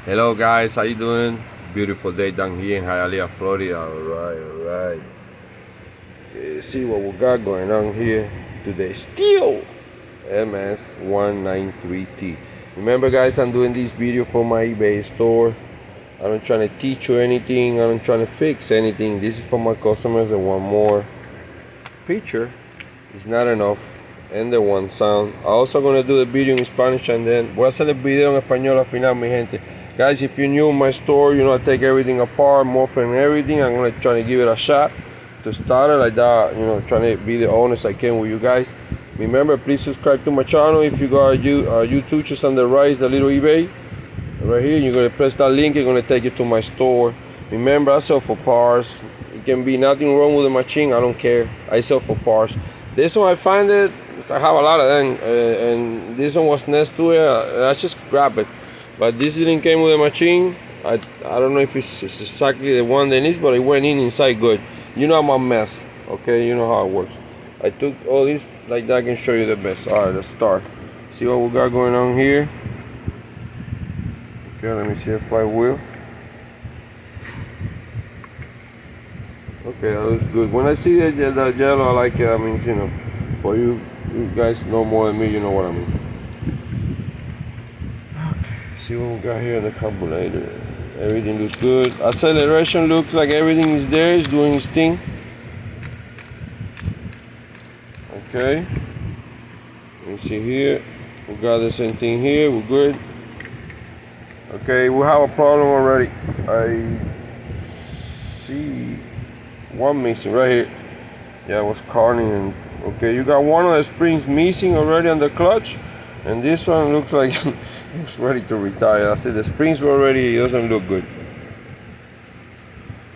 Hello guys, how you doing? Beautiful day down here in Hialeah, Florida. Alright. Okay, see what we got going on here today. Stihl MS 193T. Remember guys, I'm doing this video for my eBay store. I'm not trying to teach you anything. I'm not trying to fix anything. This is for my customers that want more picture. It's not enough. And the one sound. I'm also gonna do the video in Spanish and then voy a hacer el video en español al final, mi gente. Guys, if you're new in my store, I take everything apart, morph and everything. I'm gonna try to give it a shot to start it like that. Trying to be the honest I can with you guys. Remember, please subscribe to my channel. If you got YouTube, just on the right is the little eBay. Right here, you're gonna press that link. It's gonna take you to my store. Remember, I sell for parts. It can be nothing wrong with the machine. I don't care. I sell for parts. This one I find it. I have a lot of them, and this one was next to it. I just grabbed it, but this didn't came with the machine. I don't know if it's exactly the one that is, but it went inside good. I'm a mess. Okay, you know how it works. I took all these like that. I can show you the best. All right, let's start. See what we got going on here. Okay, let me see if I will. Okay, that looks good. When I see the yellow, I like it. I mean, for you guys know more than me, you know what I mean. Okay, see what we got here in the carburetor. Everything looks good. Acceleration looks like everything is there. It's doing its thing. Okay. You see here, we got the same thing here. We're good. Okay, we have a problem already. I see one missing right here. Yeah, it was carning. And okay, you got one of the springs missing already on the clutch, and this one looks like it's ready to retire. I said the springs were already. It doesn't look good.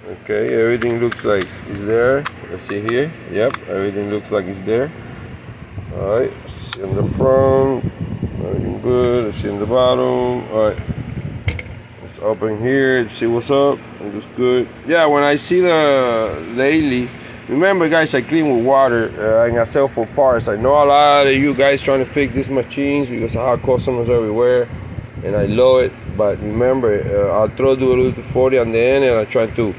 Okay, everything looks like it's there. Let's see here. Yep, everything looks like it's there. All right, let's see on the front. Everything good. Let's see on the bottom. All right. Let's open here and see what's up. It looks good. Yeah, when I see the lately, remember guys, I clean with water and I sell for parts. I know a lot of you guys trying to fix these machines because I have customers everywhere and I love it. But remember, I'll do a little 40 on the end, and I try to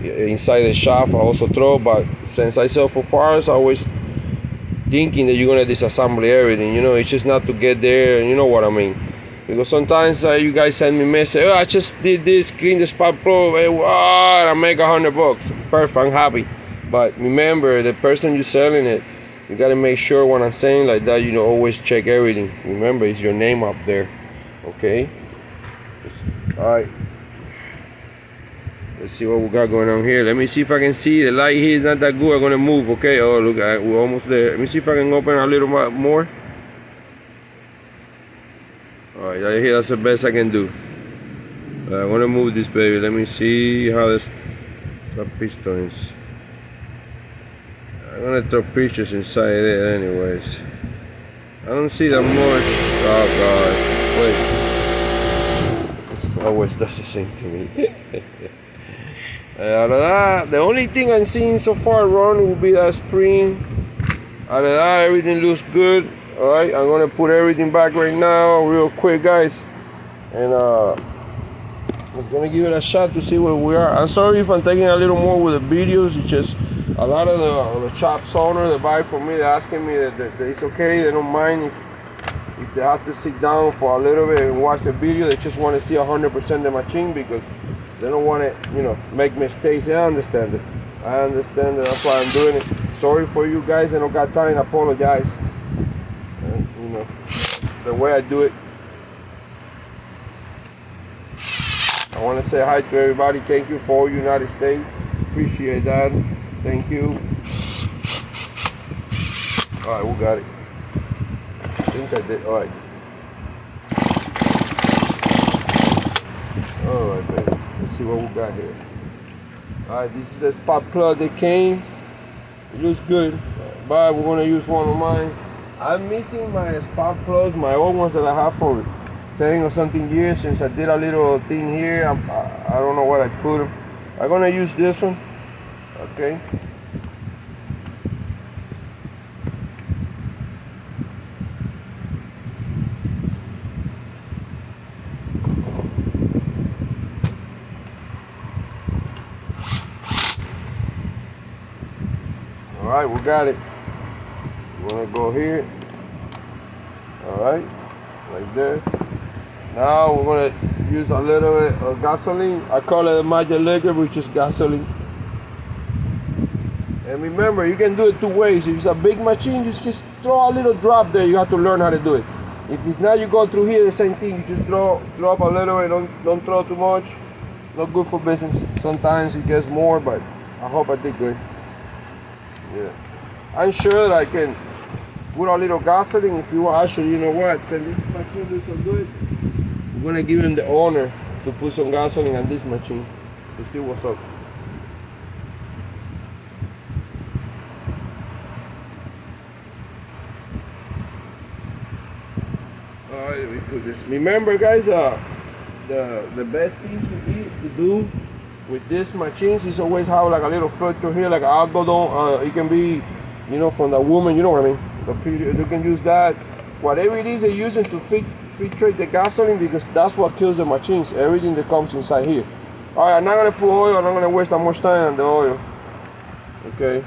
inside the shop I also throw. But since I sell for parts, I always thinking that you're gonna disassemble everything. It's just not to get there, and you know what I mean. Because sometimes you guys send me message, I just did this, clean the spark plug, I make $100. Perfect, I'm happy. But remember, the person you're selling it, you gotta make sure when I'm saying like that, always check everything. Remember, it's your name up there. Okay? Alright. Let's see what we got going on here. Let me see if I can see. The light here is not that good. I'm gonna move, okay? Oh, look, we're almost there. Let me see if I can open a little more. Alright, right here, that's the best I can do. I want to move this baby. Let me see how the piston is. I'm gonna throw pictures inside there anyways. I don't see that much. Oh god, wait. It always does the same to me. Out of that, the only thing I'm seeing so far wrong will be that spring. Out of that, everything looks good. Alright, I'm gonna put everything back right now real quick guys, and I'm gonna give it a shot to see where we are. I'm sorry if I'm taking a little more with the videos. It's just a lot of the shop owner that buy from me, they're asking me that it's okay, they don't mind if they have to sit down for a little bit and watch the video. They just want to see 100% the machine because they don't want to make mistakes. I understand it. That's why I'm doing it. Sorry for you guys, I don't got time. I apologize. The way I do it. I want to say hi to everybody. Thank you for all United States. Appreciate that. Thank you. Alright, we got it. I think I did. Alright. Alright, baby. Let's see what we got here. Alright, this is the spark plug that came. It looks good. But we're going to use one of mine. I'm missing my spark plugs, my old ones that I have for 10 or something years since I did a little thing here. I don't know what I put them. I'm gonna use this one. Okay. Alright, we got it. We're gonna go here. Alright, like there. Now we're gonna use a little bit of gasoline. I call it a magic liquor, which is gasoline. And remember, you can do it two ways. If it's a big machine, just throw a little drop there. You have to learn how to do it. If it's not, you go through here, the same thing. You just drop a little bit, don't throw too much. Not good for business. Sometimes it gets more, but I hope I did good. Yeah. I'm sure that I can put a little gasoline if you want. Actually, you know what? Since this machine do so good, I'm gonna give him the honor to put some gasoline on this machine to see what's up. Alright, let me put this. Remember, guys, the best thing to do with this machines is always have like a little filter here, like algodon. It can be, you know, from the woman, you know what I mean. You can use that. Whatever it is they're using to filtrate the gasoline, because that's what kills the machines. Everything that comes inside here. All right, I'm not gonna put oil. I'm not gonna waste that much time on the oil. Okay.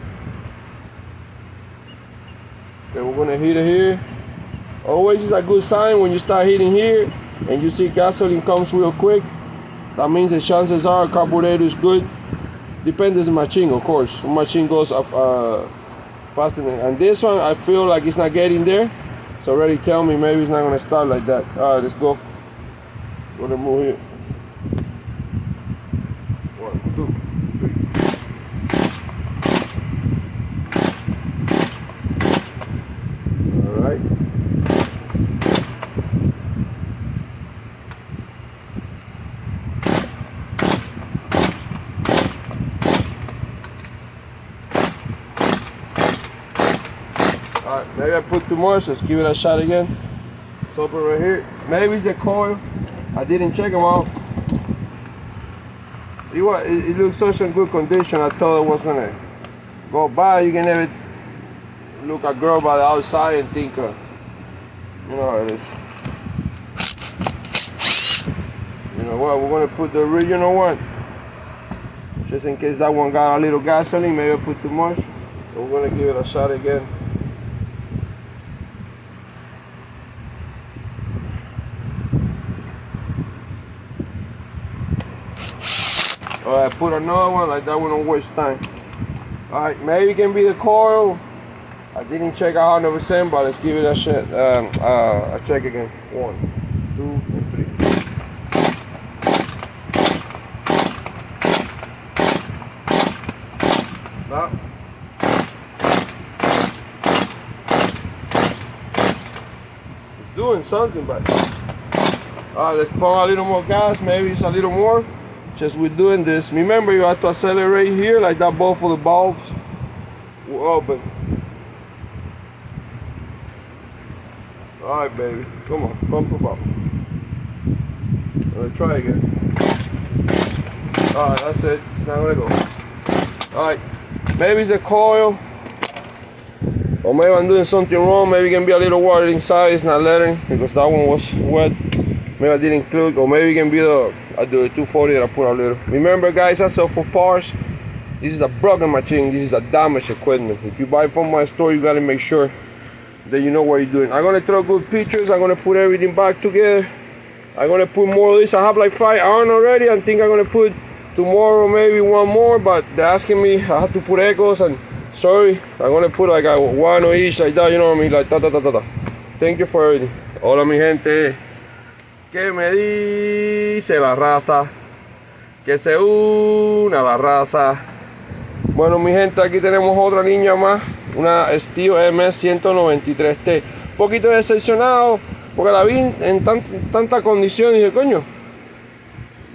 Okay, we're gonna heat it here. Always is a good sign when you start heating here and you see gasoline comes real quick. That means the chances are carburetor is good. Depends on the machine, of course. The machine goes up faster than, and this one I feel like it's not getting there. So already tell me maybe it's not gonna start like that. All right, let's go. Gonna move here. 1, 2, 3. All right. Alright, maybe I put too much. Let's give it a shot again. It's open right here. Maybe it's the coil. I didn't check them out. It looks such in good condition. I thought it was gonna go by. You can never look a girl by the outside and think, you know how it is. You know what? We're gonna put the original one, just in case that one got a little gasoline. Maybe I put too much. So we're gonna give it a shot again. Alright, put another one, like that one don't waste time. Alright, maybe it can be the coil. I didn't check out 100%, but let's give it a shot. A check again. 1, 2, and 3. Now. It's doing something, but alright, let's pour a little more gas. Maybe it's a little more. Just with doing this, remember you have to accelerate here, like that. Both of the bulbs will open. All right, baby, come on, pump them up. Let's try again. All right, that's it. It's not gonna go. All right, maybe it's a coil, or maybe I'm doing something wrong. Maybe it can be a little water inside. It's not letting because that one was wet. Maybe I didn't include, or maybe it can be I do a 240 that I put a little. Remember, guys, I sell for parts. This is a broken machine. This is a damaged equipment. If you buy from my store, you gotta make sure that you know what you're doing. I'm gonna throw good pictures. I'm gonna put everything back together. I'm gonna put more of this. I have like 5 on already. I think I'm gonna put tomorrow maybe one more, but they're asking me. I have to put echoes, and sorry, I'm gonna put like a 1 of each, like that. You know what I mean? Like ta. Thank you for everything. Hola, mi gente. ¿Qué me dice la raza? Que se una la raza. Bueno, mi gente, aquí tenemos otra niña más, una Stihl MS 193T. Un poquito decepcionado porque la vi en tanta condición y dije, coño,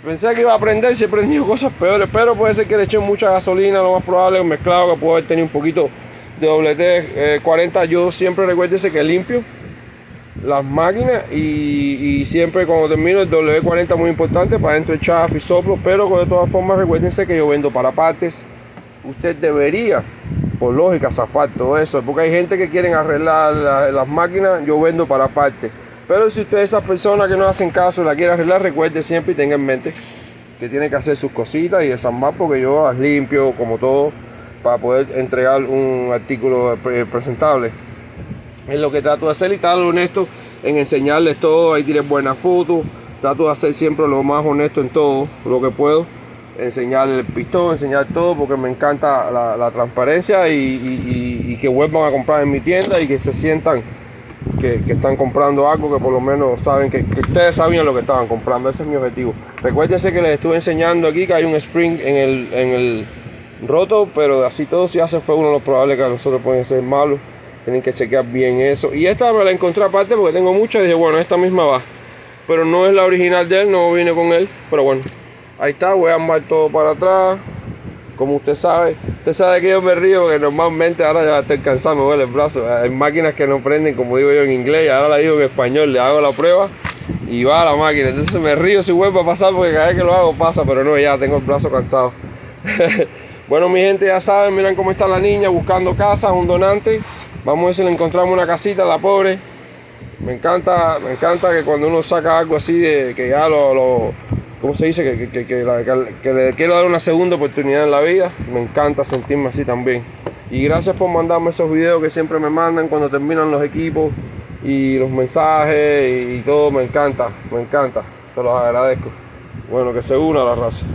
pensé que iba a aprender, si he aprendido cosas peores, pero puede ser que le eché mucha gasolina, lo más probable, mezclado, que puedo haber tenido un poquito de doble T 40. Yo siempre recuérdese que limpio las máquinas y siempre cuando termino el W40 muy importante para dentro el chaff y soplo, pero de todas formas recuérdense que yo vendo para partes. Usted debería, por lógica, zafar todo eso, porque hay gente que quieren arreglar las máquinas. Yo vendo para partes, pero si usted es esa persona que no hacen caso y la quiere arreglar, recuerde siempre y tenga en mente que tiene que hacer sus cositas y desarmar, porque yo las limpio como todo. para poder entregar un artículo presentable. Es lo que trato de hacer y estar honesto en enseñarles todo. Ahí tienes buenas fotos. Trato de hacer siempre lo más honesto en todo lo que puedo. Enseñar el pistón, enseñar todo, porque me encanta la transparencia y que vuelvan a comprar en mi tienda y que se sientan que están comprando algo, que por lo menos saben que ustedes sabían lo que estaban comprando. Ese es mi objetivo. Recuérdense que les estuve enseñando aquí que hay un spring en el roto, pero así todo, si hace fue uno de los probables que a nosotros pueden ser malos. Tienen que chequear bien eso. Y esta me la encontré aparte porque tengo muchas y dije, bueno, esta misma va. Pero no es la original de él, no vine con él. Pero bueno, ahí está, voy a armar todo para atrás. Como usted sabe que yo me río porque normalmente ahora ya estoy cansado, me duele el brazo. Hay máquinas que no prenden, como digo yo en inglés, y ahora la digo en español, le hago la prueba y va a la máquina. Entonces me río si vuelve a pasar porque cada vez que lo hago pasa, pero no, ya tengo el brazo cansado. Bueno, mi gente, ya saben, miren cómo está la niña buscando casa, un donante. Vamos a ver si le encontramos una casita a la pobre. Me encanta que cuando uno saca algo así, de que ya ¿cómo se dice? Que le quiero dar una segunda oportunidad en la vida. Me encanta sentirme así también. Y gracias por mandarme esos videos que siempre me mandan cuando terminan los equipos y los mensajes y todo. Me encanta, se los agradezco. Bueno, que se una la raza.